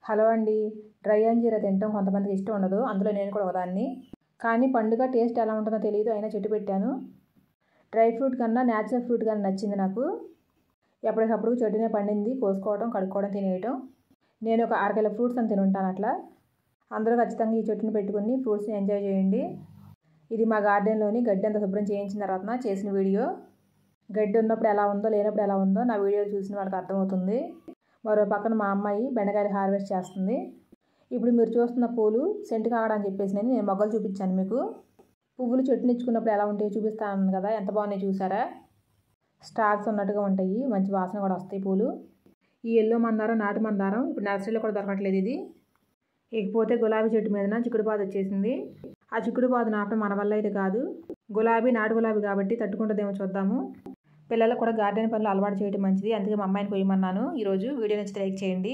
Hello అండి. Dry అంజీరా తినటం కొంతమందికి ఇష్టం ఉండదు. అందులో నేను కూడా ఒకదాన్ని. కానీ పండుగ టేస్ట్ ఎలా ఉంటుందో తెలియదు, అయినా చెట్టు పెట్టాను. డ్రై ఫ్రూట్ కన్నా న్యాచురల్ ఫ్రూట్ కానీ నచ్చింది నాకు. ఎప్పటికప్పుడు చెట్టునే పండింది కోసుకోవడం, కడుక్కోవడం, తినేయటం. నేను ఒక 6 కిలో ఫ్రూట్స్ అని తిని ఉంటాను అట్లా. అందరూ ఖచ్చితంగా ఈ చెట్టుని పెట్టుకుని ఫ్రూట్స్ని ఎంజాయ్ చేయండి. ఇది మా గార్డెన్లోని గడ్డి అంతా శుభ్రం చేయించిన తర్వాత చేసిన వీడియో. గడ్డి ఉన్నప్పుడు ఎలా ఉందో, లేనప్పుడు ఎలా ఉందో నా వీడియోలు చూసిన వాళ్ళకి అర్థమవుతుంది. మరో పక్కన మా అమ్మాయి బెండకాయలు హార్వెస్ట్ చేస్తుంది. ఇప్పుడు మీరు చూస్తున్న పూలు సెంటు కాగడని చెప్పేసి నేను మొగ్గలు చూపించాను మీకు. పువ్వులు చెట్టునిచ్చుకున్నప్పుడు ఎలా ఉంటాయో చూపిస్తాను కదా, ఎంత బాగున్నాయి చూసారా. స్టార్స్ ఉన్నట్టుగా ఉంటాయి, మంచి వాసన కూడా వస్తాయి పూలు. ఈ ఎల్లో మందారం, నాటు మందారం ఇప్పుడు నర్సరీలో కూడా దొరకట్లేదు ఇది. ఇకపోతే గులాబీ చెట్టు మీదన చిక్కుడుపాదు వచ్చేసింది. ఆ చిక్కుడుపాదు నాపడం మన వల్ల అయితే కాదు. గులాబీ నాటు గులాబీ కాబట్టి తట్టుకుంటుందేమో చూద్దాము. పిల్లలకు కూడా గార్డెన్ పనులు అలవాటు చేయడం మంచిది, అందుకే మా అమ్మాయిని పోయమన్నాను. ఈరోజు వీడియో నచ్చితే లైక్ చేయండి.